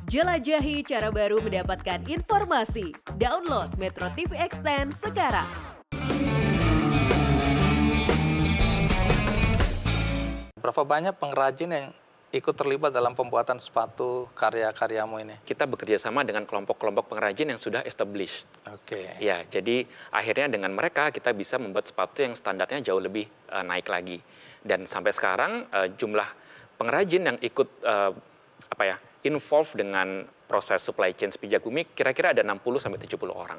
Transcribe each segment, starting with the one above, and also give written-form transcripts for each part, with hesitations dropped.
Jelajahi cara baru mendapatkan informasi. Download Metro TV Extend sekarang. Berapa banyak pengrajin yang ikut terlibat dalam pembuatan sepatu karya-karyamu ini? Kita bekerja sama dengan kelompok-kelompok pengrajin yang sudah established. Oke. Ya, jadi akhirnya dengan mereka kita bisa membuat sepatu yang standarnya jauh lebih naik lagi. Dan sampai sekarang jumlah pengrajin yang ikut involve dengan proses supply chain Sepijagumi kira-kira ada 60-70 orang.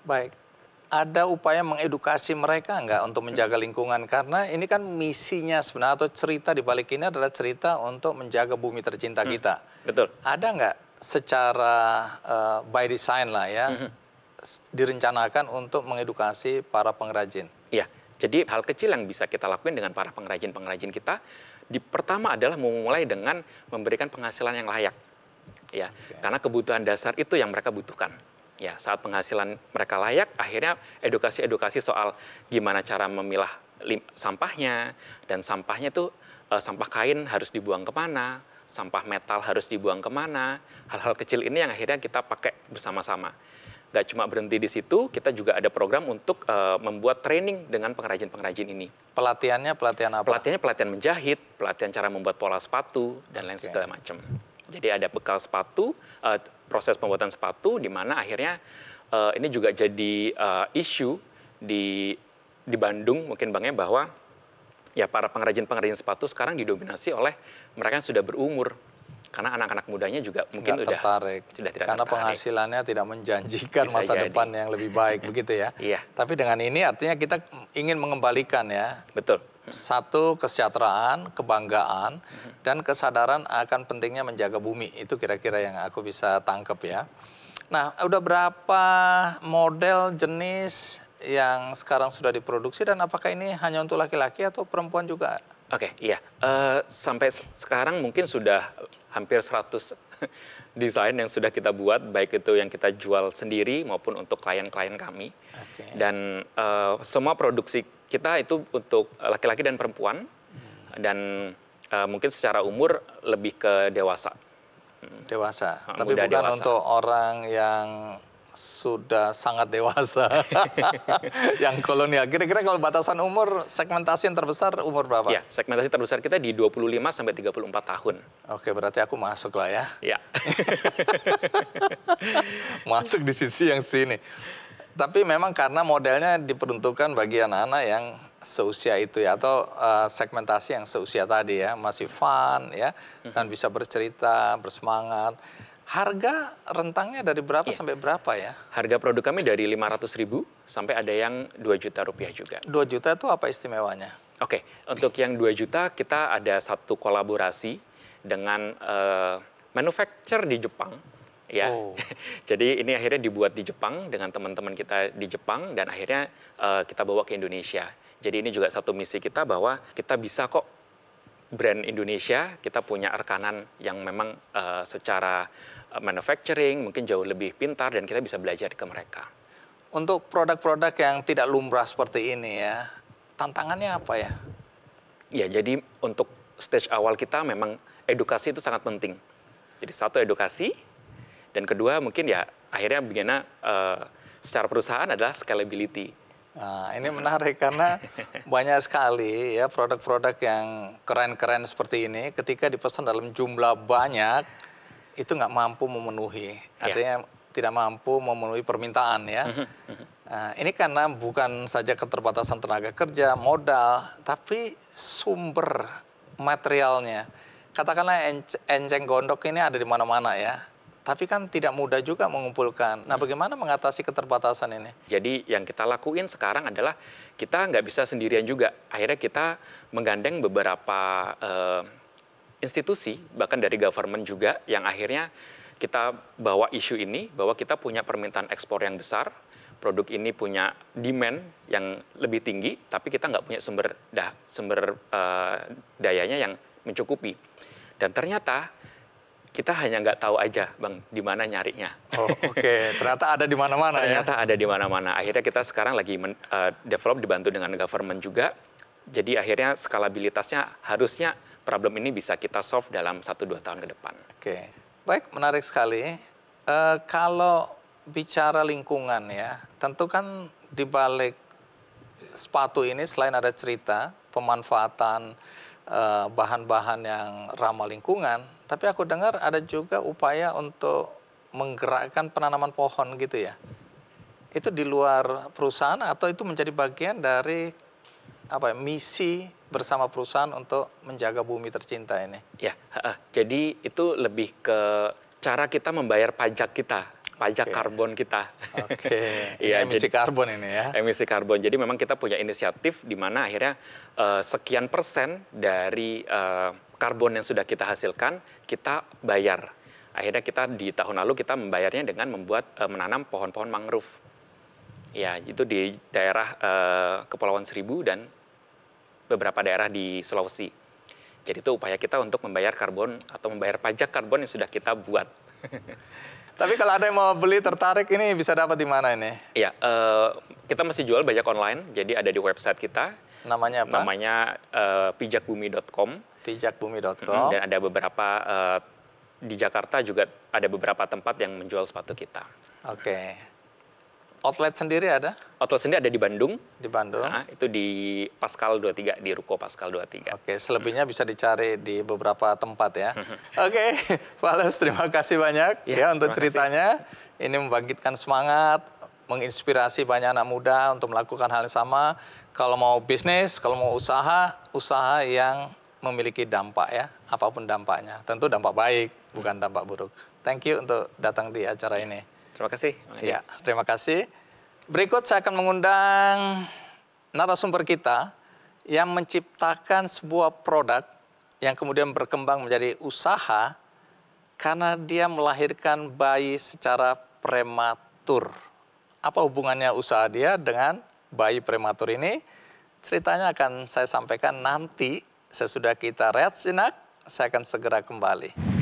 Baik. Ada upaya mengedukasi mereka nggak untuk menjaga lingkungan? Karena ini kan misinya sebenarnya, atau cerita di balik ini adalah cerita untuk menjaga bumi tercinta kita. Betul. Ada nggak secara by design lah ya, direncanakan untuk mengedukasi para pengrajin? Iya, jadi hal kecil yang bisa kita lakuin dengan para pengrajin-pengrajin kita, pertama adalah memulai dengan memberikan penghasilan yang layak. Ya, karena kebutuhan dasar itu yang mereka butuhkan. Ya, saat penghasilan mereka layak, akhirnya edukasi-edukasi soal gimana cara memilah sampahnya, dan sampahnya itu sampah kain harus dibuang kemana, sampah metal harus dibuang kemana, hal-hal kecil ini yang akhirnya kita pakai bersama-sama. Gak cuma berhenti di situ, kita juga ada program untuk membuat training dengan pengrajin-pengrajin ini. Pelatihannya pelatihan apa? Pelatihannya pelatihan menjahit, pelatihan cara membuat pola sepatu, dan lain segala macam. Jadi ada bekal sepatu, proses pembuatan sepatu, di mana akhirnya ini juga jadi isu di Bandung, mungkin Bang, bahwa ya para pengrajin-pengrajin sepatu sekarang didominasi oleh mereka yang sudah berumur. Karena anak-anak mudanya juga mungkin sudah tidak karena tertarik. Penghasilannya tidak menjanjikan bisa masa depan yang lebih baik, begitu ya. Iya. Tapi dengan ini artinya kita ingin mengembalikan ya. Betul. Satu, kesejahteraan, kebanggaan, dan kesadaran akan pentingnya menjaga bumi. Itu kira-kira yang aku bisa tangkap ya. Nah, udah berapa model jenis yang sekarang sudah diproduksi, dan apakah ini hanya untuk laki-laki atau perempuan juga? Oke, iya. Sampai sekarang mungkin sudah hampir 100 desain yang sudah kita buat, baik itu yang kita jual sendiri maupun untuk klien-klien kami. Dan semua produksi kita itu untuk laki-laki dan perempuan, dan mungkin secara umur lebih ke dewasa. Dewasa, tapi bukan dewasa. Untuk orang yang sudah sangat dewasa, yang kolonial. Kira-kira kalau batasan umur, segmentasi yang terbesar umur berapa? Ya, segmentasi terbesar kita di 25-34 tahun. Oke, berarti aku masuk lah ya. Ya. Masuk di sisi yang sini. Tapi memang karena modelnya diperuntukkan bagi anak-anak yang seusia itu ya, atau segmentasi yang seusia tadi ya, masih fun ya, dan bisa bercerita, bersemangat. Harga rentangnya dari berapa sampai berapa ya? Harga produk kami dari 500.000 sampai ada yang 2 juta rupiah juga. 2 juta itu apa istimewanya? Oke, untuk yang 2 juta kita ada satu kolaborasi dengan manufacturer di Jepang. Ya, jadi ini akhirnya dibuat di Jepang dengan teman-teman kita di Jepang, dan akhirnya kita bawa ke Indonesia. Jadi ini juga satu misi kita bahwa kita bisa kok brand Indonesia, kita punya rekanan yang memang secara manufacturing mungkin jauh lebih pintar, dan kita bisa belajar ke mereka. Untuk produk-produk yang tidak lumrah seperti ini ya, tantangannya apa ya? Ya, jadi untuk stage awal kita memang edukasi itu sangat penting. Jadi satu, edukasi, dan kedua mungkin ya akhirnya bagaimana secara perusahaan adalah scalability. Nah, ini menarik karena banyak sekali ya produk-produk yang keren-keren seperti ini, ketika dipesan dalam jumlah banyak, itu nggak mampu memenuhi. Artinya tidak mampu memenuhi permintaan ya. Nah, ini karena bukan saja keterbatasan tenaga kerja, modal, tapi sumber materialnya. Katakanlah enceng gondok ini ada di mana-mana ya. Tapi kan tidak mudah juga mengumpulkan. Nah, bagaimana mengatasi keterbatasan ini? Jadi yang kita lakuin sekarang adalah kita nggak bisa sendirian juga. Akhirnya kita menggandeng beberapa institusi, bahkan dari government juga, yang akhirnya kita bawa isu ini, bahwa kita punya permintaan ekspor yang besar, produk ini punya demand yang lebih tinggi, tapi kita nggak punya sumber dayanya yang mencukupi. Dan ternyata kita hanya nggak tahu aja, Bang, di mana nyarinya. Oh, oke. Ternyata ada di mana-mana ya? Ternyata ada di mana-mana. Akhirnya kita sekarang lagi develop dibantu dengan government juga. Jadi akhirnya skalabilitasnya harusnya problem ini bisa kita solve dalam 1-2 tahun ke depan. Oke. Baik, menarik sekali. Kalau bicara lingkungan ya, tentu kan di balik sepatu ini selain ada cerita, pemanfaatan bahan-bahan yang ramah lingkungan, tapi aku dengar ada juga upaya untuk menggerakkan penanaman pohon gitu ya. Itu di luar perusahaan atau itu menjadi bagian dari misi bersama perusahaan untuk menjaga bumi tercinta ini? Ya, jadi itu lebih ke cara kita membayar pajak kita, pajak karbon kita. Oke, Ya, emisi karbon ini ya. Emisi karbon. Jadi memang kita punya inisiatif di mana akhirnya sekian persen dari karbon yang sudah kita hasilkan kita bayar. Akhirnya kita di tahun lalu kita membayarnya dengan menanam pohon-pohon mangrove. Ya, itu di daerah Kepulauan Seribu dan beberapa daerah di Sulawesi. Jadi itu upaya kita untuk membayar karbon atau membayar pajak karbon yang sudah kita buat. Tapi kalau ada yang mau beli tertarik ini bisa dapat di mana ini? Iya, kita masih jual bajak online, jadi ada di website kita. Namanya apa? Namanya pijakbumi.com. Pijakbumi.com. Dan ada beberapa di Jakarta juga ada beberapa tempat yang menjual sepatu kita. Oke. Outlet sendiri ada? Outlet sendiri ada di Bandung. Di Bandung. Nah, itu di Pascal 23, di Ruko Pascal 23. Oke, selebihnya bisa dicari di beberapa tempat ya. Oke, Pak Alex, terima kasih banyak ya untuk ceritanya. Ini membangkitkan semangat, menginspirasi banyak anak muda untuk melakukan hal yang sama. Kalau mau bisnis, kalau mau usaha, usaha yang memiliki dampak ya, apapun dampaknya. Tentu dampak baik, bukan dampak buruk. Thank you untuk datang di acara ini. Terima kasih. Ya, terima kasih. Berikut saya akan mengundang narasumber kita yang menciptakan sebuah produk yang kemudian berkembang menjadi usaha karena dia melahirkan bayi secara prematur. Apa hubungannya usaha dia dengan bayi prematur ini? Ceritanya akan saya sampaikan nanti sesudah kita rehat sejenak. Saya akan segera kembali.